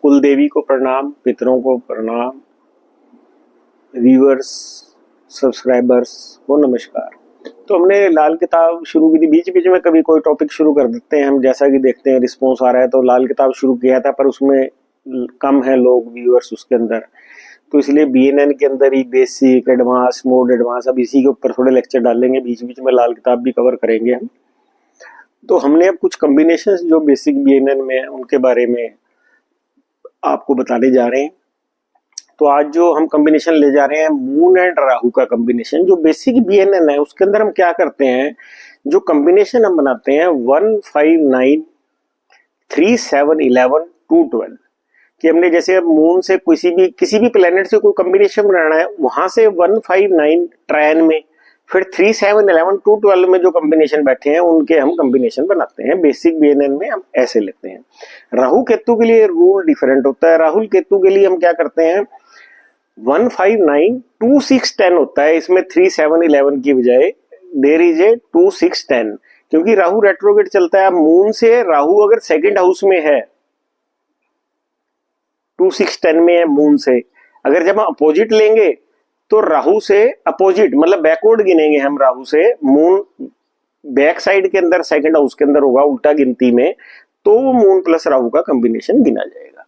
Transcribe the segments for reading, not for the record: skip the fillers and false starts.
कुल देवी को प्रणाम, पितरों को प्रणाम, व्यूअर्स, सब्सक्राइबर्स को नमस्कार। तो हमने लाल किताब शुरू की थी, बीच बीच में कभी कोई टॉपिक शुरू कर देते हैं हम, जैसा कि देखते हैं रिस्पॉन्स आ रहा है। तो लाल किताब शुरू किया था पर उसमें कम है लोग, व्यूअर्स उसके अंदर, तो इसलिए बीएनएन के अंदर ही बेसिक, एडवांस, मोड एडवांस, अब इसी के ऊपर थोड़े लेक्चर डालेंगे, बीच बीच में लाल किताब भी कवर करेंगे हम। तो हमने अब कुछ कॉम्बिनेशंस जो बेसिक बीएनएन में है उनके बारे में आपको बताने जा रहे हैं। तो आज जो हम कॉम्बिनेशन ले जा रहे हैं, मून एंड राहु का कॉम्बिनेशन, जो बेसिक बीएनएन है उसके अंदर हम क्या करते हैं, जो कॉम्बिनेशन हम बनाते हैं 1, 5, 9, 3, 7, 11, 2, 12, कि हमने जैसे अब मून से किसी भी प्लेनेट से कोई कॉम्बिनेशन बनाना है, वहां से 1, 5, 9 ट्रायन में, फिर 3, 7, 11, 2, 12 में जो कॉम्बिनेशन बैठे हैं उनके हम कॉम्बिनेशन बनाते हैं। बेसिक बीएनएन में हम ऐसे लेते हैं। राहु केतु के लिए रूल डिफरेंट होता है। राहुल केतु के लिए हम क्या करते हैं, 1, 5, 9, 2, 6, 10 होता है। इसमें 3, 7, 11 की बजाय देयर इज ए 2, 6, 10, क्योंकि राहु रेट्रोगेट चलता है। मून से राहु अगर सेकंड हाउस में है, 2, 6, 10 में है मून से, अगर जब हम अपोजिट लेंगे तो राहु से अपोजिट मतलब बैकवर्ड गिनेंगे हम राहु से, मून बैक साइड के अंदर सेकंड हाउस के अंदर होगा उल्टा गिनती में, तो वो मून प्लस राहु का कॉम्बिनेशन गिना जाएगा।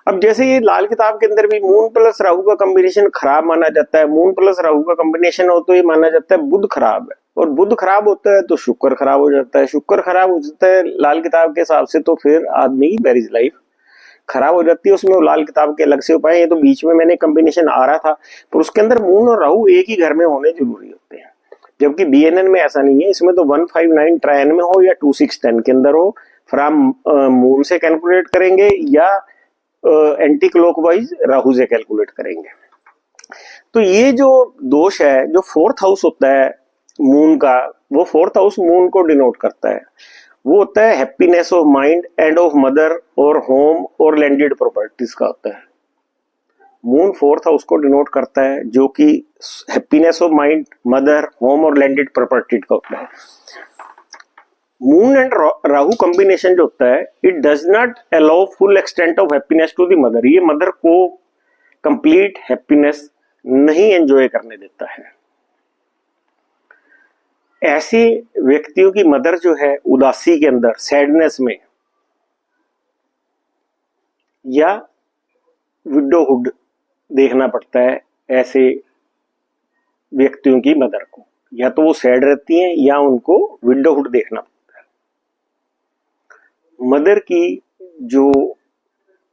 अब जैसे ये लाल किताब के अंदर भी मून प्लस राहु का कॉम्बिनेशन खराब माना जाता है। मून प्लस राहु का कॉम्बिनेशन हो तो ये माना जाता है बुध खराब है, और बुध खराब होता है तो शुक्र खराब हो जाता है। शुक्र खराब हो जाता है लाल किताब के हिसाब से तो फिर आदमी की मैरिज लाइफ खराब हो जाती है। उसमें लाल किताब के अलग से उपाय, ये तो बीच में मैंने कॉम्बिनेशन आ रहा था, पर उसके अंदर मून और राहु एक ही घर में होने जरूरी होते हैं, जबकि बीएनएन में ऐसा नहीं है। इसमें तो 1, 5, 9 ट्रायन में हो या 2, 6, 10 के अंदर हो, फिर आप मून से कैलकुलेट करेंगे या एंटी क्लॉकवाइज राहु से कैलकुलेट करेंगे। तो ये जो दोष है, जो फोर्थ हाउस होता है मून का, वो फोर्थ हाउस मून को डिनोट करता है। वो होता है happiness of mind end of mother और होम और लैंडेड प्रॉपर्टीज का होता है। मून फोर्थ हाउस को डिनोट करता है, जो कि happiness of mind, mother, home और लैंडेड प्रॉपर्टी का होता है। मून एंड राहु कॉम्बिनेशन जो होता है, it does not allow full extent of happiness to the mother. ये मदर को कंप्लीट हैप्पीनेस नहीं एंजॉय करने देता है। ऐसे व्यक्तियों की मदर जो है उदासी के अंदर, सैडनेस में, या विडोहुड देखना पड़ता है ऐसे व्यक्तियों की मदर को, या तो वो सैड रहती हैं या उनको विडोहुड देखना पड़ता है। मदर की जो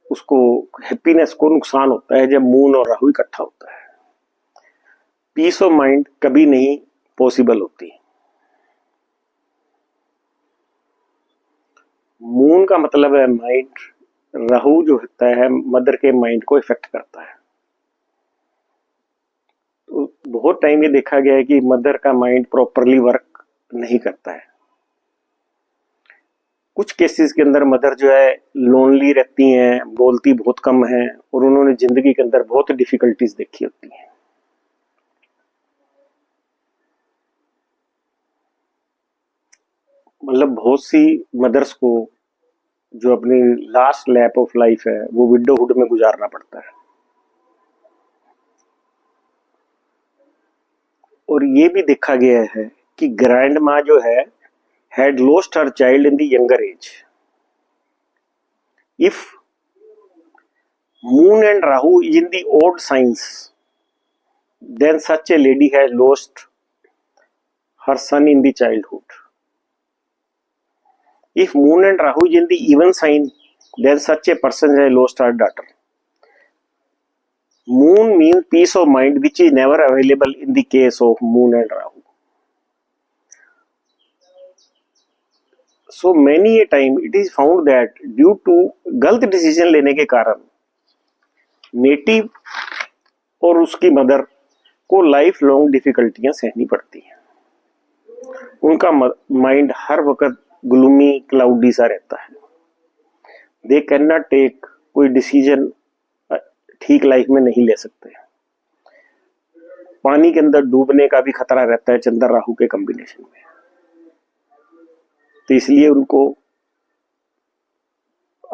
उसको हैप्पीनेस को नुकसान होता है जब मून और राहु इकट्ठा होता है। पीस ऑफ माइंड कभी नहीं पॉसिबल होती। मून का मतलब है माइंड, राहु जो होता है मदर के माइंड को इफेक्ट करता है। तो बहुत टाइम ये देखा गया है कि मदर का माइंड प्रॉपरली वर्क नहीं करता है। कुछ केसेस के अंदर मदर जो है लोनली रहती हैं, बोलती बहुत कम है, और उन्होंने जिंदगी के अंदर बहुत डिफिकल्टीज देखी होती हैं। मतलब बहुत सी मदर्स को जो अपनी लास्ट लैप ऑफ लाइफ है वो विडोहुड में गुजारना पड़ता है। और ये भी देखा गया है कि ग्रैंड माँ जो है had lost her child in the younger age. If moon and Rahu is in the odd signs, then such a lady has lost her son in the childhood. If moon and Rahu is in the even sign, then such a person has lost her daughter. Moon means peace of mind, which is never available in the case of moon and Rahu. So many a time it is found that due to गलत decision लेने के कारण native और उसकी mother को life long डिफिकल्टियां Sahni पड़ती हैं। उनका माइंड हर वक्त ग्लूमी, क्लाउडी सा रहता है। दे कैन नॉट टेक कोई डिसीजन ठीक लाइफ में नहीं ले सकते। पानी के अंदर डूबने का भी खतरा रहता है चंद्र राहु के कॉम्बिनेशन में। तो इसलिए उनको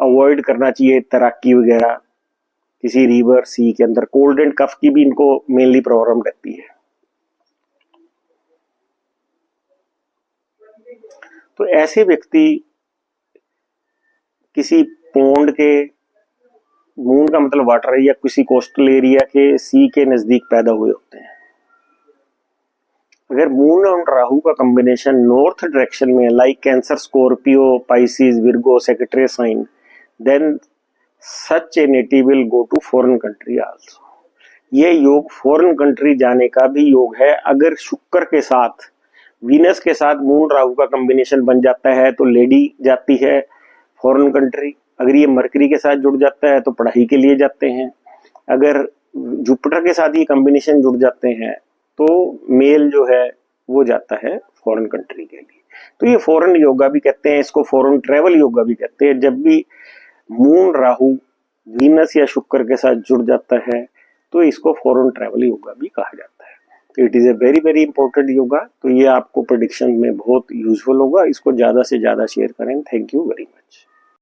अवॉइड करना चाहिए तैराकी वगैरह किसी रिवर सी के अंदर। कोल्ड एंड कफ की भी इनको मेनली प्रॉब्लम रहती है। तो ऐसे व्यक्ति किसी पोंड के, मून का मतलब वाटर है, या किसी कोस्टल एरिया के सी के नजदीक पैदा हुए होते हैं। अगर मून और राहु का कॉम्बिनेशन नॉर्थ डायरेक्शन में, like cancer, Scorpio, Pisces, Virgo, secretary sign, then such a native will go to foreign country also. ये योग फॉरेन कंट्री जाने का भी योग है। अगर शुक्र के साथ, वीनस के साथ मून राहु का कॉम्बिनेशन बन जाता है तो लेडी जाती है फॉरेन कंट्री। अगर ये मरकरी के साथ जुड़ जाता है तो पढ़ाई के लिए जाते हैं। अगर जुपिटर के साथ ये कॉम्बिनेशन जुड़ जाते हैं तो मेल जो है वो जाता है फॉरेन कंट्री के लिए। तो ये फॉरेन योगा भी कहते हैं, इसको फॉरेन ट्रेवल योगा भी कहते हैं। जब भी मून राहु वीनस या शुक्र के साथ जुड़ जाता है तो इसको फॉरेन ट्रेवल योगा भी कहा जाता है। It is a very very important yoga. तो ये आपको प्रेडिक्शन में बहुत यूजफुल होगा। इसको ज्यादा से ज्यादा शेयर करें। Thank you very much.